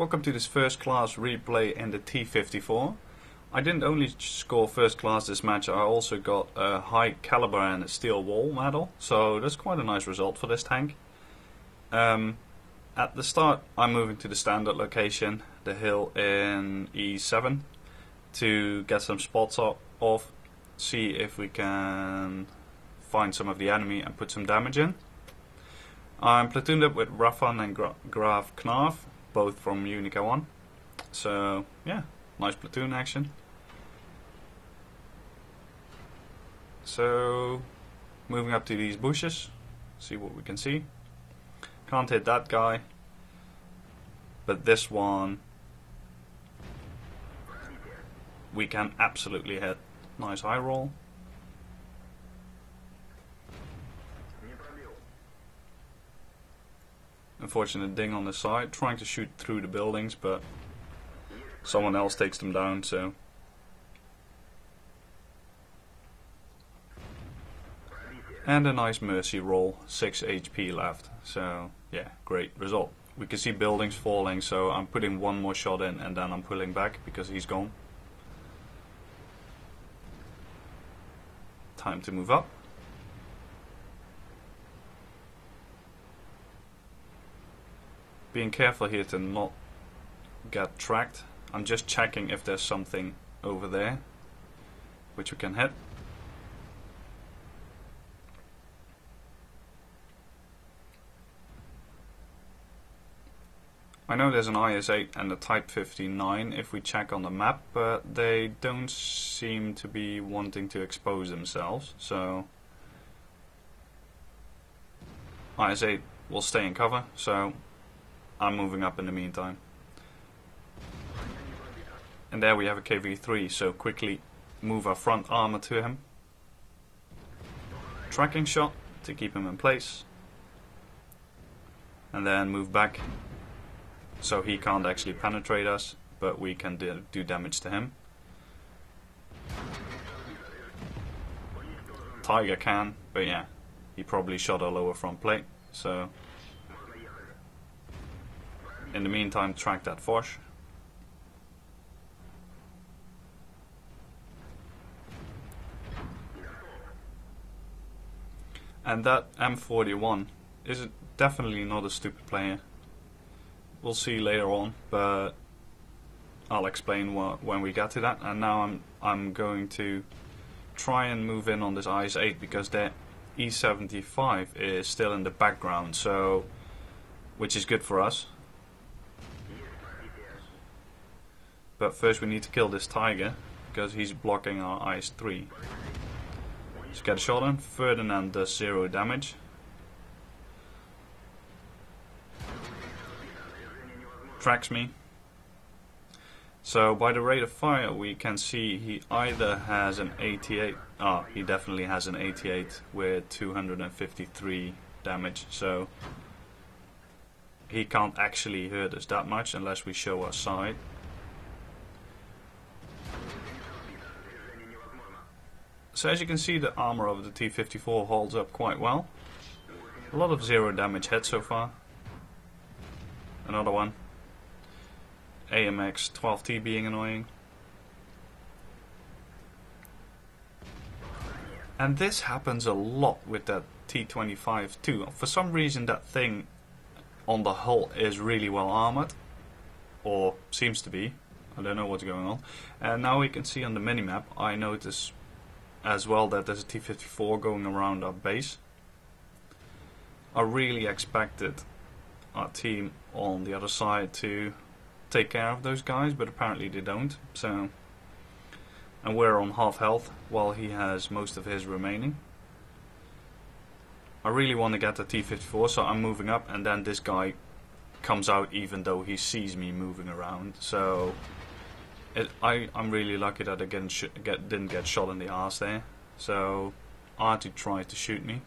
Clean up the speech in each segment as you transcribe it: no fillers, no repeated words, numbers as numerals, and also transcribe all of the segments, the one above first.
Welcome to this first class replay in the T-54. I didn't only score first class this match, I also got a high caliber and a steel wall medal, so that's quite a nice result for this tank. At the start I'm moving to the standard location, the hill in E7, to get some spots off, see if we can find some of the enemy and put some damage in. I'm platooned up with Raffan and Graf Knarf, both from Unica 1. So yeah, nice platoon action. So moving up to these bushes, see what we can see. Can't hit that guy, but this one we can absolutely hit. Nice high roll. Unfortunate ding on the side, trying to shoot through the buildings, but someone else takes them down, so. And a nice mercy roll, 6 HP left, so yeah, great result. We can see buildings falling, so I'm putting one more shot in and then I'm pulling back because he's gone. Time to move up. Being careful here to not get tracked. I'm just checking if there's something over there which we can hit. I know there's an IS-8 and a Type 59 if we check on the map, but they don't seem to be wanting to expose themselves, so IS-8 will stay in cover, so I'm moving up in the meantime. And there we have a KV-3, so quickly move our front armor to him. Tracking shot to keep him in place. And then move back so he can't actually penetrate us, but we can do damage to him. Tiger can, but yeah, he probably shot our lower front plate, so in the meantime, track that Foch. And that M41 is definitely not a stupid player. We'll see later on, but I'll explain when we get to that. And now I'm going to try and move in on this IS-8 because their E-75 is still in the background, so which is good for us. But first we need to kill this Tiger, because he's blocking our IS-3. Let's get a shot in. Ferdinand does 0 damage. Tracks me. So by the rate of fire we can see he either has an 88, he definitely has an 88 with 253 damage, so he can't actually hurt us that much unless we show our side. So as you can see, the armor of the T-54 holds up quite well. A lot of 0 damage hits so far. Another one. AMX 12T being annoying. And this happens a lot with that T-25 too. For some reason that thing on the hull is really well armored. Or seems to be. I don't know what's going on. And now we can see on the minimap, I notice as well that there's a T-54 going around our base. I really expected our team on the other side to take care of those guys, but apparently they don't. So, and we're on half health while he has most of his remaining. I really want to get the T-54, so I'm moving up, and then this guy comes out even though he sees me moving around. So I'm really lucky that I didn't get shot in the arse there. So Artie tried to shoot me.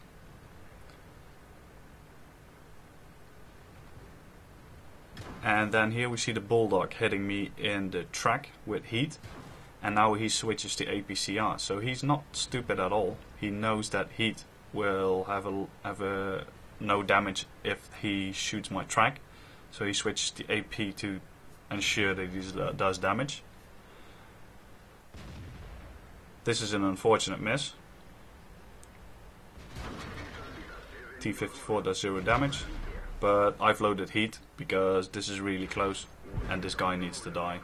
And then here we see the Bulldog hitting me in the track with heat. And now he switches to APCR. So he's not stupid at all. He knows that heat will have no damage if he shoots my track. So he switches the AP to ensure that he does damage. This is an unfortunate miss. T-54 does 0 damage, but I've loaded heat because this is really close and this guy needs to die.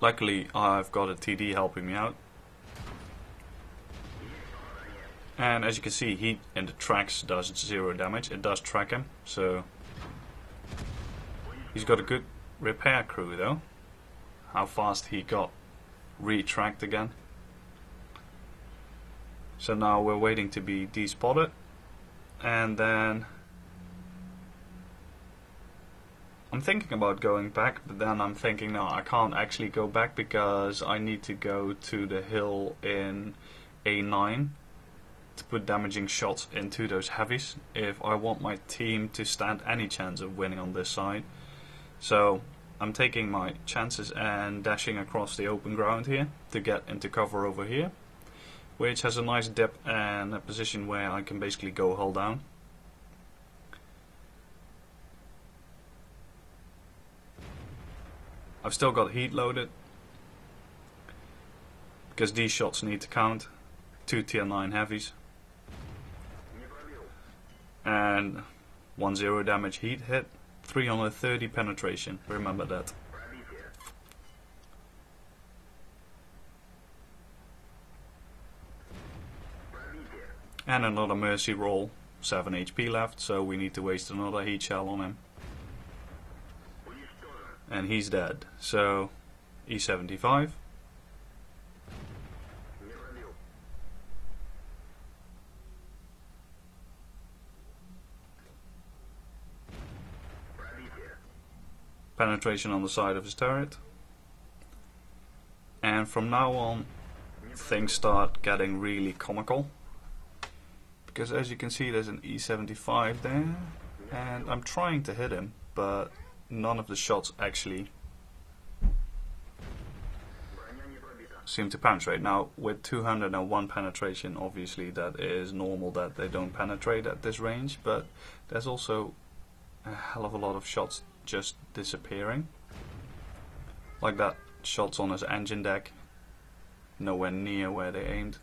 Luckily I've got a TD helping me out. And as you can see, heat in the tracks does 0 damage. It does track him, so he's got a good repair crew though. How fast he got re-tracked again. So now we're waiting to be despotted, and then I'm thinking about going back, but then I'm thinking no, I can't actually go back because I need to go to the hill in A9 to put damaging shots into those heavies if I want my team to stand any chance of winning on this side. So I'm taking my chances and dashing across the open ground here to get into cover over here, which has a nice dip and a position where I can basically go hull down. I've still got heat loaded because these shots need to count. 2 tier 9 heavies and 1-0 damage heat hit, 330 penetration, remember that. And another mercy roll, 7 HP left, so we need to waste another heat shell on him. And he's dead, so E75. Penetration on the side of his turret. And from now on, things start getting really comical. Because as you can see, there's an E75 there, and I'm trying to hit him, but none of the shots actually seem to penetrate. Now, with 201 penetration, obviously that is normal that they don't penetrate at this range, but there's also a hell of a lot of shots just disappearing. Like that shots on his engine deck, nowhere near where they aimed.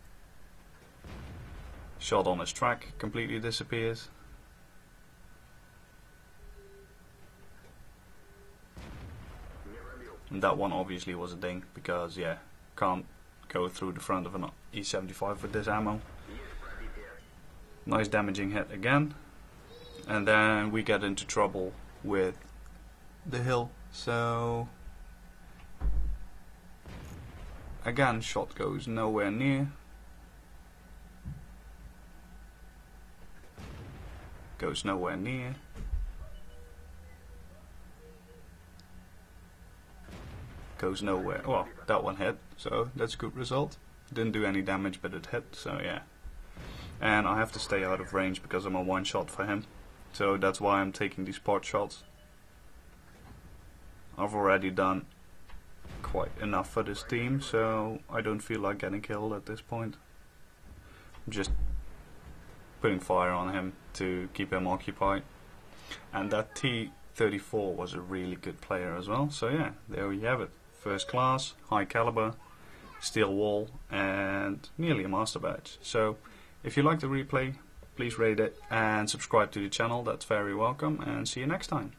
Shot on his track completely disappears. And that one obviously was a ding because yeah, can't go through the front of an E75 with this ammo. Nice damaging hit again, and then we get into trouble with the hill. So again, shot goes nowhere near. Goes nowhere near. Goes nowhere. Well, that one hit, so that's a good result. Didn't do any damage, but it hit, so yeah. And I have to stay out of range because I'm a one shot for him. So that's why I'm taking these part shots. I've already done quite enough for this team, so I don't feel like getting killed at this point. I'm just putting fire on him to keep him occupied. And that T-34 was a really good player as well, so yeah, there we have it. First class, high caliber, steel wall, and nearly a master badge. So if you like the replay, please rate it and subscribe to the channel, that's very welcome, and see you next time.